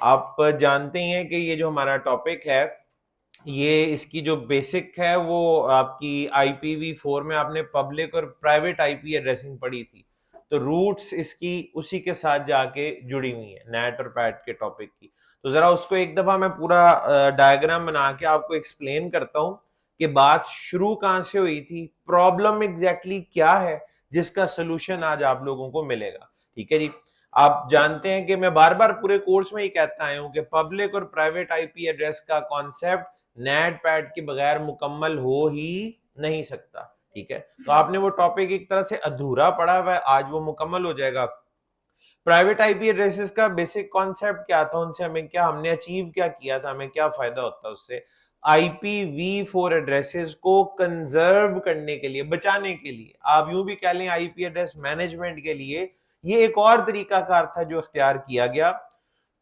आप जानते ही हैं कि ये जो हमारा टॉपिक है, ये इसकी जो बेसिक है वो आपकी IPv4 में आपने पब्लिक और प्राइवेट आईपी एड्रेसिंग पढ़ी थी, तो रूट्स इसकी उसी के साथ जाके जुड़ी हुई है, नेट और पैट के टॉपिक की। तो जरा उसको एक दफा मैं पूरा डायग्राम बना के आपको एक्सप्लेन करता हूं कि बात शुरू कहां से हुई थी, प्रॉब्लम एग्जैक्टली क्या है जिसका सोल्यूशन आज आप लोगों को मिलेगा। ठीक है जी। आप जानते हैं कि मैं बार बार पूरे कोर्स में ही कहता आया हूं कि पब्लिक और प्राइवेट आईपी एड्रेस का कॉन्सेप्ट नेट पैड के बगैर मुकम्मल हो ही नहीं सकता। ठीक है, तो आपने वो टॉपिक एक तरह से अधूरा पढ़ा हुआ है, आज वो मुकम्मल हो जाएगा। प्राइवेट आईपी एड्रेसेस का बेसिक कॉन्सेप्ट क्या था, उनसे हमें क्या, हमने अचीव क्या किया था, हमें क्या फायदा होता है उससे। IPv4 एड्रेसेस को कंजर्व करने के लिए, बचाने के लिए, आप यूं भी कह लें आईपी एड्रेस मैनेजमेंट के लिए, ये एक और तरीकाकार था जो इख्तियार किया गया।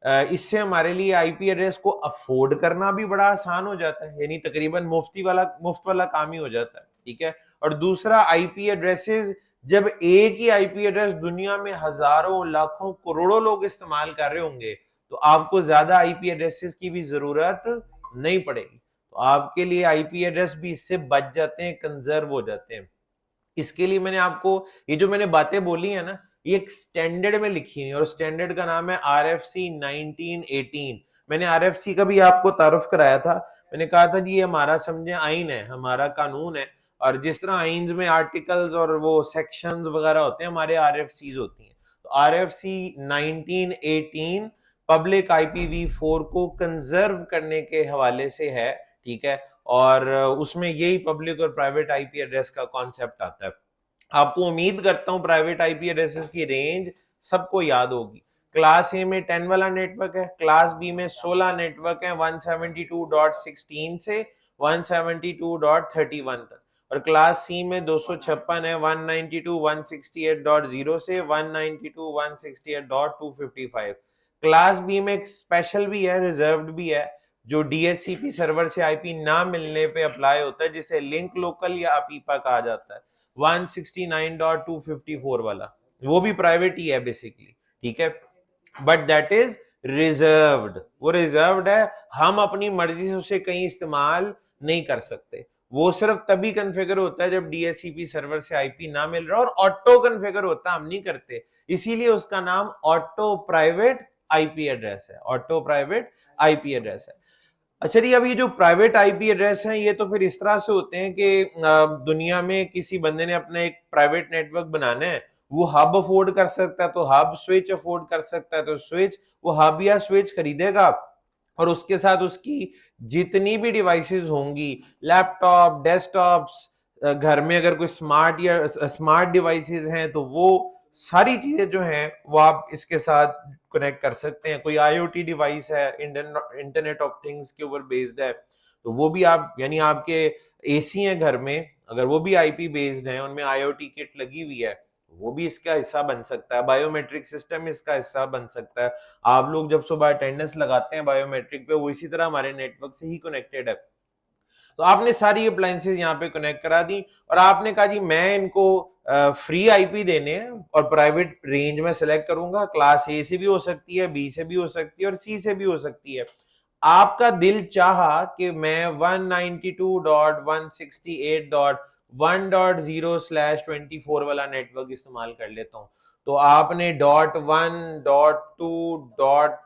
इससे हमारे लिए आईपी एड्रेस को अफोर्ड करना भी बड़ा आसान हो जाता है, यानी तकरीबन मुफ्त वाला काम ही हो जाता है। ठीक है, और दूसरा आईपी एड्रेसेस, जब एक ही आईपी एड्रेस दुनिया में हजारों लाखों करोड़ों लोग इस्तेमाल कर रहे होंगे, तो आपको ज्यादा आईपी एड्रेसेस की भी जरूरत नहीं पड़ेगी। तो आपके लिए आईपी एड्रेस भी इससे बच जाते हैं, कंजर्व हो जाते हैं। इसके लिए मैंने आपको ये जो मैंने बातें बोली है ना, ये एक स्टैंडर्ड में लिखी है और स्टैंडर्ड का नाम है RFC 1918। मैंने RFC का भी आपको तारुफ कराया था। मैंने कहा था जी ये हमारा समझे आइन है, हमारा कानून है, और जिस तरह आइन्स में आर्टिकल्स और वो सेक्शंस वगैरह होते हैं, हमारे RFCs होती हैं। तो RFC 1918 पब्लिक IPv4 को कंजर्व करने के हवाले से है। ठीक है, और उसमें यही पब्लिक और प्राइवेट आईपी एड्रेस का कॉन्सेप्ट आता है। आपको उम्मीद करता हूं प्राइवेट आईपी एड्रेसेस की रेंज सबको याद होगी। क्लास ए में 10 वाला नेटवर्क है, क्लास बी में 16 नेटवर्क है, 172.16 से 172.31 तक, और क्लास सी में 256 है, 192.168.0 से 192.168.255। क्लास बी में एक स्पेशल भी है, रिजर्व्ड भी है, जो DHCP सर्वर से आईपी ना मिलने पे अप्लाई होता है, जिसे लिंक लोकल या अपीपा कहा जाता है, 169.254 वाला, वो भी प्राइवेट ही है बेसिकली। ठीक है, बट दैट इज रिजर्व्ड, वो रिजर्व्ड है, हम अपनी मर्जी से उसे कहीं इस्तेमाल नहीं कर सकते। वो सिर्फ तभी कन्फिगर होता है जब DHCP सर्वर से आईपी ना मिल रहा, और ऑटो कन्फिगर होता है, हम नहीं करते, इसीलिए उसका नाम ऑटो प्राइवेट आईपी एड्रेस है, ऑटो प्राइवेट आईपी एड्रेस है। अच्छा जी, अब ये जो प्राइवेट आईपी एड्रेस हैं, ये तो फिर इस तरह से होते हैं कि दुनिया में किसी बंदे ने अपना एक प्राइवेट नेटवर्क बनाना है, वो हब अफोर्ड कर सकता है तो हब, स्विच अफोर्ड कर सकता है तो स्विच, वो हब या स्विच खरीदेगा, और उसके साथ उसकी जितनी भी डिवाइसेस होंगी, लैपटॉप, डेस्कटॉप्स, घर में अगर कोई स्मार्ट या स्मार्ट डिवाइसेस हैं, तो वो सारी चीजें जो हैं वो आप इसके साथ कनेक्ट कर सकते हैं। कोई IoT डिवाइस है, इंटरनेट ऑफ थिंग्स के ऊपर बेस्ड है, तो वो भी आप, यानी आपके AC है घर में, अगर वो भी IP बेस्ड है, उनमें IoT किट लगी हुई है, वो भी इसका हिस्सा बन सकता है। बायोमेट्रिक सिस्टम इसका हिस्सा बन सकता है। आप लोग जब सुबह अटेंडेंस लगाते हैं बायोमेट्रिक पे, वो इसी तरह हमारे नेटवर्क से ही कनेक्टेड है। तो आपने सारी अप्लायंसेज यहाँ पे कनेक्ट करा दी, और आपने कहा जी मैं इनको फ्री आईपी देने हैं और प्राइवेट रेंज में सेलेक्ट करूंगा, क्लास ए से भी हो सकती है, बी से भी हो सकती है, और सी से भी हो सकती है। आपका दिल चाहा कि मैं 192.168.1.0/24 वाला नेटवर्क इस्तेमाल कर लेता हूं, तो आपने .1, .2,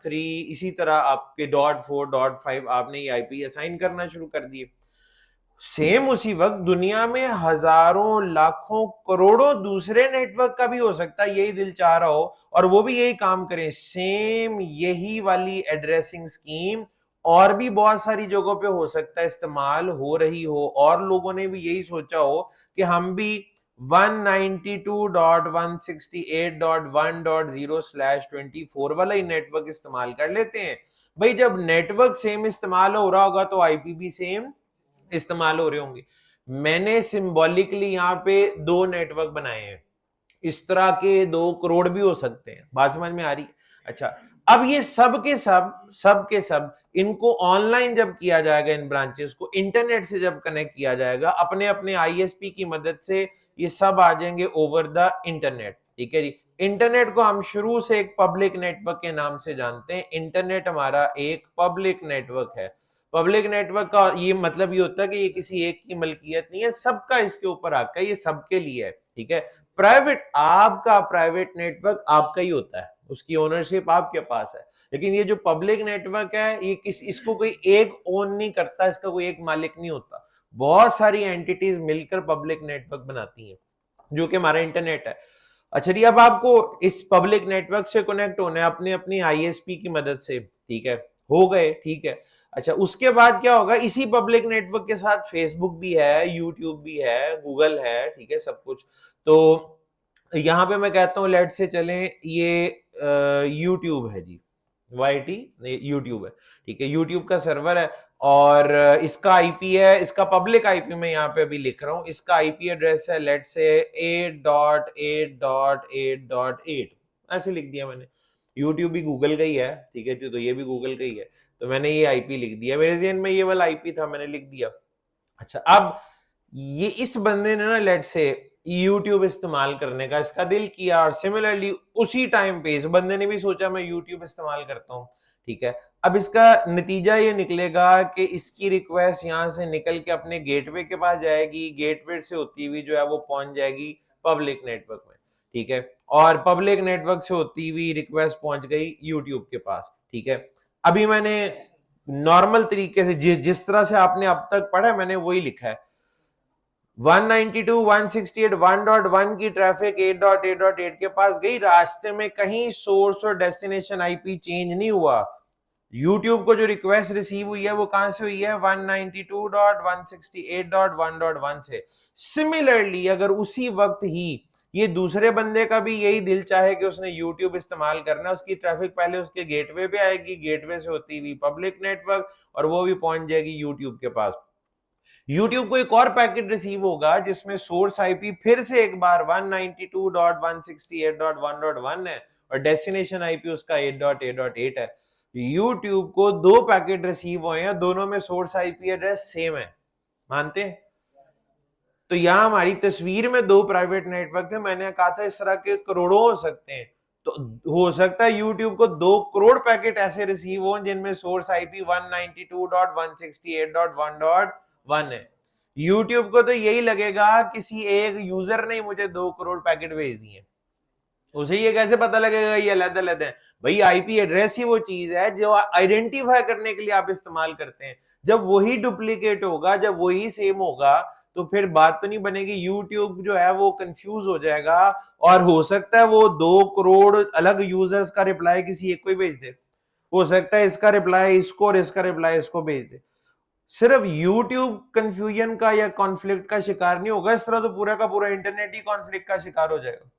.3, इसी तरह आपके .4, .5 आपने ये आईपी असाइन करना शुरू कर दिए। सेम उसी वक्त दुनिया में हजारों, लाखों, करोड़ों दूसरे नेटवर्क का भी हो सकता है, यही दिल चाह रहा हो, और वो भी यही काम करें, सेम यही वाली एड्रेसिंग स्कीम और भी बहुत सारी जगहों पे हो सकता है इस्तेमाल हो रही हो, और लोगों ने भी यही सोचा हो कि हम भी 192.168.1.0/24 वाला ही नेटवर्क इस्तेमाल कर लेते हैं। भाई जब नेटवर्क सेम इस्तेमाल हो रहा होगा तो आईपी भी सेम इस्तेमाल हो रहे होंगे। मैंने सिंबॉलिकली यहाँ पे दो नेटवर्क बनाए हैं, इस तरह के 2 करोड़ भी हो सकते हैं, बात समझ में आ रही है? अच्छा, अब ये सब के सब इनको ऑनलाइन जब किया जाएगा, इन ब्रांचेस को इंटरनेट से जब कनेक्ट किया जाएगा, अपने अपने ISP की मदद से ये सब आ जाएंगे ओवर द इंटरनेट। ठीक है जी, इंटरनेट को हम शुरू से एक पब्लिक नेटवर्क के नाम से जानते हैं। इंटरनेट हमारा एक पब्लिक नेटवर्क है। पब्लिक नेटवर्क का ये मतलब ये होता है कि ये किसी एक की मलकियत नहीं है, सबका इसके ऊपर हक है, ये सबके लिए है, ठीक है। प्राइवेट, आपका प्राइवेट नेटवर्क आपका ही होता है, उसकी ओनरशिप आपके पास है। लेकिन ये जो पब्लिक नेटवर्क है, ये इसको कोई एक ओन नहीं करता, इसका कोई एक मालिक नहीं होता, बहुत सारी एंटिटीज मिलकर पब्लिक नेटवर्क बनाती हैं, जो कि हमारा इंटरनेट है। अच्छा जी, अब आपको इस पब्लिक नेटवर्क से कनेक्ट होना है अपने अपनी आईएसपी की मदद से, ठीक है, हो गए, ठीक है। अच्छा, उसके बाद क्या होगा, इसी पब्लिक नेटवर्क के साथ फेसबुक भी है, यूट्यूब भी है, गूगल है, ठीक है, सब कुछ। तो यहां पे मैं कहता हूं लेट से चलें, ये यूट्यूब है जी, YT यूट्यूब है, ठीक है, यूट्यूब का सर्वर है, और इसका आईपी है, इसका पब्लिक आईपी मैं यहाँ पे अभी लिख रहा हूँ, इसका आईपी एड्रेस है लेट से 8.8.8.8, ऐसे लिख दिया मैंने। यूट्यूब भी गूगल का ही है, ठीक है, तो ये भी गूगल का ही है, तो मैंने ये आईपी लिख दिया, मेरे ज़हन में ये वाला आईपी था, मैंने लिख दिया। अच्छा, अब ये इस बंदे ने ना लेट से YouTube इस्तेमाल करने का इसका दिल किया, और सिमिलरली उसी टाइम पे इस बंदे ने भी सोचा मैं YouTube इस्तेमाल करता हूँ, ठीक है। अब इसका नतीजा ये निकलेगा कि इसकी रिक्वेस्ट यहाँ से निकल के अपने गेटवे के पास जाएगी, गेटवे से होती हुई जो है वो पहुंच जाएगी पब्लिक नेटवर्क में, ठीक है, और पब्लिक नेटवर्क से होती हुई रिक्वेस्ट पहुंच गई YouTube के पास, ठीक है। अभी मैंने नॉर्मल तरीके से जिस तरह से आपने अब तक पढ़ा मैंने वही लिखा है। 192.168 1.1 की ट्रैफिक 8.8.8 के पास गई, रास्ते में कहीं सोर्स और डेस्टिनेशन आईपी चेंज नहीं हुआ। YouTube को जो रिक्वेस्ट रिसीव हुई है वो कहां से हुई है, 192.168.1.1 से। सिमिलरली अगर उसी वक्त ही ये दूसरे बंदे का भी यही दिल चाहे कि उसने YouTube इस्तेमाल करना है, उसकी ट्रैफिक पहले उसके गेटवे पे आएगी, गेटवे से होती हुई पब्लिक नेटवर्क, और वो भी पहुंच जाएगी YouTube के पास। YouTube को एक और पैकेट रिसीव होगा जिसमें सोर्स आईपी फिर से एक बार 192.168.1.1 है, और डेस्टिनेशन आईपी उसका 8.8.8 है। YouTube को दो पैकेट रिसीव हुए हैं, दोनों में सोर्स आईपी एड्रेस सेम है, मानते हैं? तो यहां हमारी तस्वीर में दो प्राइवेट नेटवर्क थे, मैंने कहा था इस तरह के करोड़ों हो सकते हैं, तो हो सकता है YouTube को 2 करोड़ पैकेट ऐसे रिसीव हो जिनमें सोर्स आईपी 192.168.1.1 है। YouTube को तो यही लगेगा किसी एक यूजर ने मुझे 2 करोड़ पैकेट भेज दिए, उसे ये कैसे पता लगेगा ये अलग-अलग है? भाई आईपी एड्रेस ही वो चीज है जो आइडेंटिफाई करने के लिए आप इस्तेमाल करते हैं। जब वही डुप्लीकेट होगा, जब वही सेम होगा, तो फिर बात तो नहीं बनेगी। यूट्यूब जो है वो कंफ्यूज हो जाएगा, और हो सकता है वो 2 करोड़ अलग यूजर्स का रिप्लाई किसी एक को ही भेज दे, हो सकता है इसका रिप्लाई इसको और इसका रिप्लाई इसको भेज दे। सिर्फ यूट्यूब कंफ्यूजन का या कॉन्फ्लिक्ट का शिकार नहीं होगा, इस तरह तो पूरा का पूरा इंटरनेट ही कॉन्फ्लिक्ट का शिकार हो जाएगा।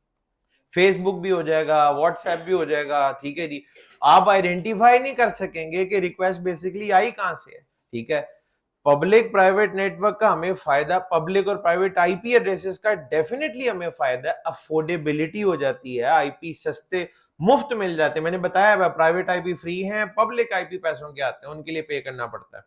फेसबुक भी हो जाएगा, व्हाट्सएप भी हो जाएगा, ठीक है जी। आप आइडेंटिफाई नहीं कर सकेंगे कि रिक्वेस्ट बेसिकली आई कहां से है, ठीक है। पब्लिक प्राइवेट नेटवर्क का हमें फायदा, पब्लिक और प्राइवेट आईपी एड्रेसेस का डेफिनेटली हमें फायदा, अफोर्डेबिलिटी हो जाती है, आईपी सस्ते मुफ्त मिल जाते हैं। मैंने बताया प्राइवेट आईपी फ्री हैं, पब्लिक आईपी पैसों के आते हैं, उनके लिए पे करना पड़ता है,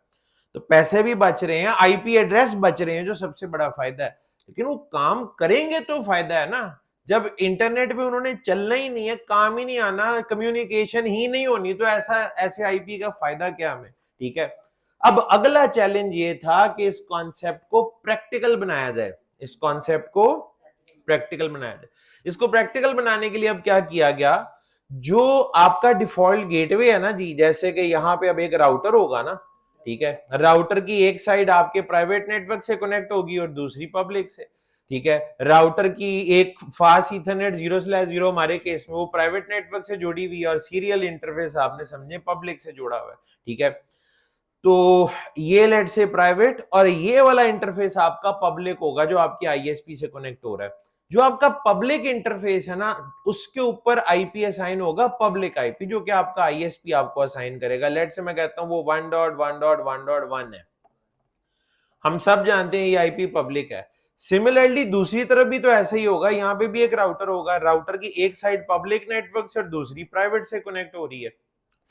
तो पैसे भी बच रहे हैं, आईपी एड्रेस बच रहे हैं, जो सबसे बड़ा फायदा है। लेकिन वो काम करेंगे तो फायदा है ना। जब इंटरनेट पे उन्होंने चलना ही नहीं है, काम ही नहीं आना, कम्युनिकेशन ही नहीं होनी, तो ऐसे आईपी का फायदा क्या हमें, ठीक है। अब अगला चैलेंज ये था कि इस कॉन्सेप्ट को प्रैक्टिकल बनाया जाए, इस कॉन्सेप्ट को प्रैक्टिकल बनाया जाए। इसको प्रैक्टिकल बनाने के लिए अब क्या किया गया, जो आपका डिफॉल्ट गेटवे है ना जी, जैसे कि यहाँ पे अब एक राउटर होगा ना, ठीक है, राउटर की एक साइड आपके प्राइवेट नेटवर्क से कनेक्ट होगी और दूसरी पब्लिक से, ठीक है। राउटर की एक फास्ट ईथरनेट 0/0 हमारे केस में वो प्राइवेट नेटवर्क से जुड़ी हुई है, और सीरियल इंटरफेस आपने समझे पब्लिक से जुड़ा हुआ है, ठीक है। तो ये लेट से प्राइवेट, और ये वाला इंटरफेस आपका पब्लिक होगा जो आपकी आईएसपी से कनेक्ट हो रहा है। जो आपका पब्लिक इंटरफेस है ना, उसके ऊपर आईपी असाइन होगा पब्लिक आईपी, जो कि आपका आईएसपी आपको असाइन करेगा। लेट से मैं कहता हूं वो 1.1.1.1 है, हम सब जानते हैं ये आईपी पब्लिक है। सिमिलरली दूसरी तरफ भी तो ऐसा ही होगा, यहाँ पे भी एक राउटर होगा, राउटर की एक साइड पब्लिक नेटवर्क से और दूसरी प्राइवेट से कनेक्ट हो रही है,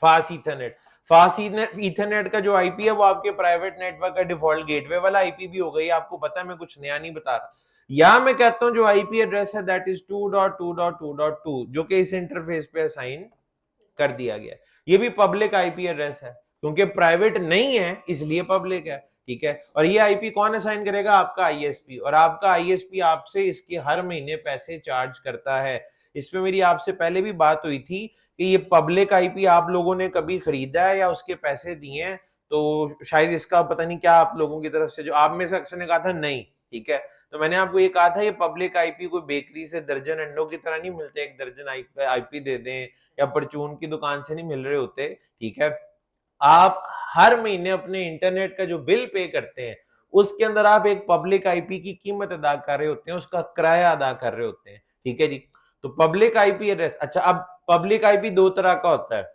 फास्ट ईथरनेट। फास्ट ईथरनेट का जो आईपी है वो आपके प्राइवेट नेटवर्क का डिफॉल्ट गेटवे वाला आईपी भी होगा, ये आपको पता है, मैं कुछ नया नहीं बता रहा। या मैं कहता हूं जो आईपी एड्रेस है दैट इज 2.2.2.2 जो कि इस इंटरफेस पे असाइन कर दिया गया है। ये भी पब्लिक आईपी एड्रेस है क्योंकि प्राइवेट नहीं है इसलिए पब्लिक है, ठीक है। और ये आईपी कौन असाइन करेगा? आपका आईएसपी, और आपका आईएसपी आपसे इसके हर महीने पैसे चार्ज करता है। इसमें मेरी आपसे पहले भी बात हुई थी कि ये पब्लिक आईपी आप लोगों ने कभी खरीदा है या उसके पैसे दिए हैं, तो शायद इसका पता नहीं क्या आप लोगों की तरफ से, जो आप में से अक्सर ने कहा था नहीं, ठीक है। तो मैंने आपको ये कहा था ये पब्लिक आईपी कोई बेकरी से दर्जन अंडों की तरह नहीं मिलते, एक दर्जन आईपी दे दें या परचून की दुकान से नहीं मिल रहे होते, ठीक है। आप हर महीने अपने इंटरनेट का जो बिल पे करते हैं उसके अंदर आप एक पब्लिक आईपी की कीमत अदा कर रहे होते हैं, उसका किराया अदा कर रहे होते हैं, ठीक है जी। तो पब्लिक आईपी एड्रेस, अच्छा अब पब्लिक आईपी दो तरह का होता है,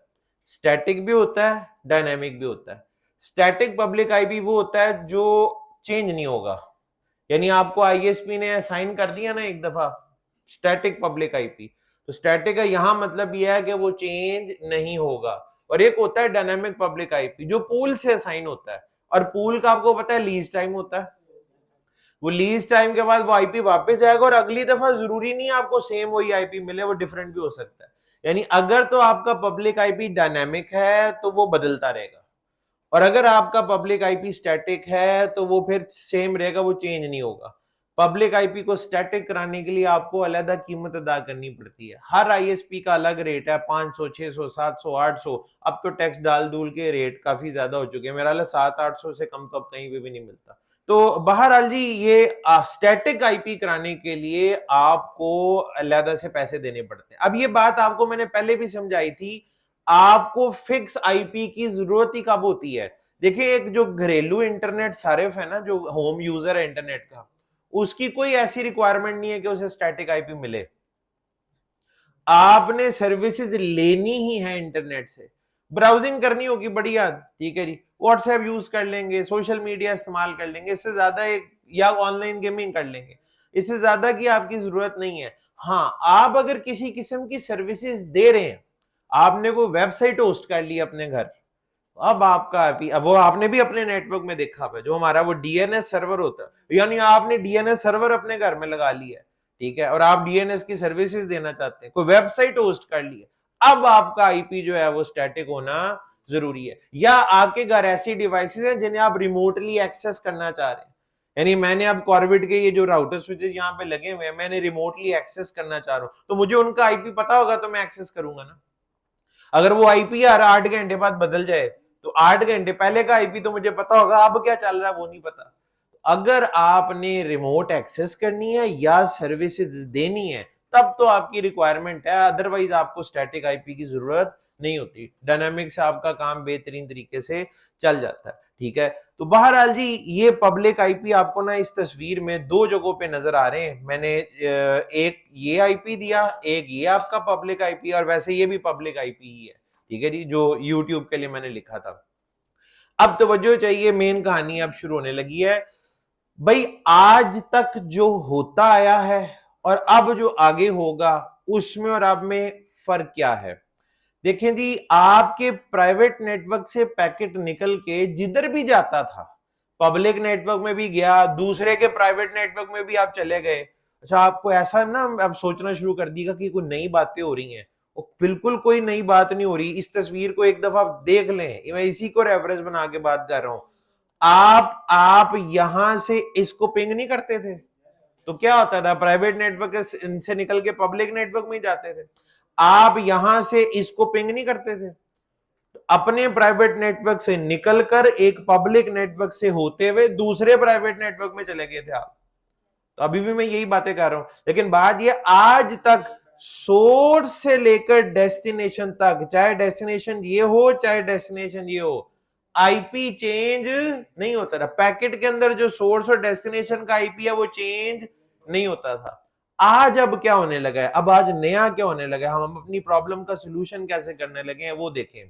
स्टैटिक भी होता है, डायनेमिक भी होता है। स्टैटिक पब्लिक आईपी वो होता है जो चेंज नहीं होगा, यानी आपको आईएसपी ने असाइन कर दिया ना एक दफा स्टैटिक पब्लिक आईपी, तो स्टैटिक का यहां मतलब यह है कि वो चेंज नहीं होगा। और एक होता है डायनामिक पब्लिक आईपी जो पूल से असाइन होता है, और पूल का आपको पता है लीज टाइम होता है, वो लीज टाइम के बाद वो आईपी वापस जाएगा और अगली दफा जरूरी नहीं आपको सेम वही आईपी मिले, वो डिफरेंट भी हो सकता है। यानी अगर तो आपका पब्लिक आईपी डायनामिक है तो वो बदलता रहेगा, और अगर आपका पब्लिक आईपी स्टैटिक है तो वो फिर सेम रहेगा, वो चेंज नहीं होगा। पब्लिक आईपी को स्टैटिक कराने के लिए आपको अलग कीमत अदा करनी पड़ती है, हर आईएसपी का अलग रेट है, 500 600 700 800, अब तो टैक्स डाल दूल के रेट काफी ज्यादा हो चुके हैं, मेरा 700-800 से कम तो अब कहीं पे भी नहीं मिलता। तो बहरहाल जी ये स्टैटिक आईपी कराने के लिए आपको अलग से पैसे देने पड़ते हैं। अब ये बात आपको मैंने पहले भी समझाई थी, आपको फिक्स आईपी की जरूरत ही कब होती है? देखिए एक जो घरेलू इंटरनेट सारिफ है ना, जो होम यूजर है इंटरनेट का, उसकी कोई ऐसी रिक्वायरमेंट नहीं है कि उसे स्टैटिक आईपी मिले। आपने सर्विसेज लेनी ही है इंटरनेट से, ब्राउजिंग करनी होगी बढ़िया, ठीक है जी, व्हाट्सएप यूज कर लेंगे, सोशल मीडिया इस्तेमाल कर लेंगे, इससे ज्यादा एक, या ऑनलाइन गेमिंग कर लेंगे, इससे ज्यादा की आपकी जरूरत नहीं है। हाँ, आप अगर किसी किस्म की सर्विसेज दे रहे हैं, आपने कोई वेबसाइट होस्ट कर ली अपने घर, अब आपका अब वो आपने भी अपने नेटवर्क में देखा है जो हमारा वो डीएनएस सर्वर होता है, यानी आपने डीएनएस सर्वर अपने घर में लगा लिया है, ठीक है, और आप डीएनएस की सर्विसेज देना चाहते हैं, कोई वेबसाइट होस्ट कर ली है, अब आपका आईपी जो है वो स्टैटिक होना जरूरी है। या आपके घर ऐसी डिवाइसेस हैं जिन्हें आप रिमोटली एक्सेस करना चाह रहे हैं, यानी मैंने अब कॉर्बिट के ये जो राउटर स्विचेस यहाँ पे लगे हुए हैं, मैंने रिमोटली एक्सेस करना चाह रहा हूं, तो मुझे उनका आईपी पता होगा तो मैं एक्सेस करूंगा ना। अगर वो आईपी यार 8 घंटे बाद बदल जाए तो 8 घंटे पहले का आईपी तो मुझे पता होगा, अब क्या चल रहा है वो नहीं पता। अगर आपने रिमोट एक्सेस करनी है या सर्विसेज देनी है तब तो आपकी रिक्वायरमेंट है, अदरवाइज आपको स्टैटिक आईपी की जरूरत नहीं होती, डायनामिक से आपका काम बेहतरीन तरीके से चल जाता है, ठीक है। तो बहरहाल जी ये पब्लिक आईपी आपको ना इस तस्वीर में दो जगहों पे नजर आ रहे हैं, मैंने एक ये आईपी दिया, एक ये आपका पब्लिक आईपी, और वैसे ये भी पब्लिक आईपी ही है, ठीक है जी, जो यूट्यूब के लिए मैंने लिखा था। अब तवज्जो चाहिए, मेन कहानी अब शुरू होने लगी है भाई। आज तक जो होता आया है और अब जो आगे होगा उसमें और अब में फर्क क्या है? देखें जी, आपके प्राइवेट नेटवर्क से पैकेट निकल के जिधर भी जाता था, पब्लिक नेटवर्क में भी गया, दूसरे के प्राइवेट नेटवर्क में भी आप चले गए। अच्छा, आपको ऐसा ना अब सोचना शुरू कर दिया कि कोई नई बातें हो रही हैं, बिल्कुल कोई नई बात नहीं हो रही। इस तस्वीर को एक दफा देख लें, मैं इसी को रेफरेंस बना के बात कर रहा हूं। आप यहां से इसको पिंग नहीं करते थे तो क्या होता था, प्राइवेट नेटवर्क से निकल के पब्लिक नेटवर्क में जाते थे। आप यहां से इसको पिंग नहीं करते थे, अपने प्राइवेट नेटवर्क से निकलकर एक पब्लिक नेटवर्क से होते हुए दूसरे प्राइवेट नेटवर्क में चले गए थे आप। तो अभी भी मैं यही बातें कर रहा हूं, लेकिन बात ये आज तक सोर्स से लेकर डेस्टिनेशन तक, चाहे डेस्टिनेशन ये हो चाहे डेस्टिनेशन ये हो, आईपी चेंज नहीं होता था। पैकेट के अंदर जो सोर्स और डेस्टिनेशन का आईपी है वो चेंज नहीं होता था। आज अब क्या होने लगा है, अब आज नया क्या होने लगा है, हम अपनी प्रॉब्लम का सोल्यूशन कैसे करने लगे हैं वो देखें।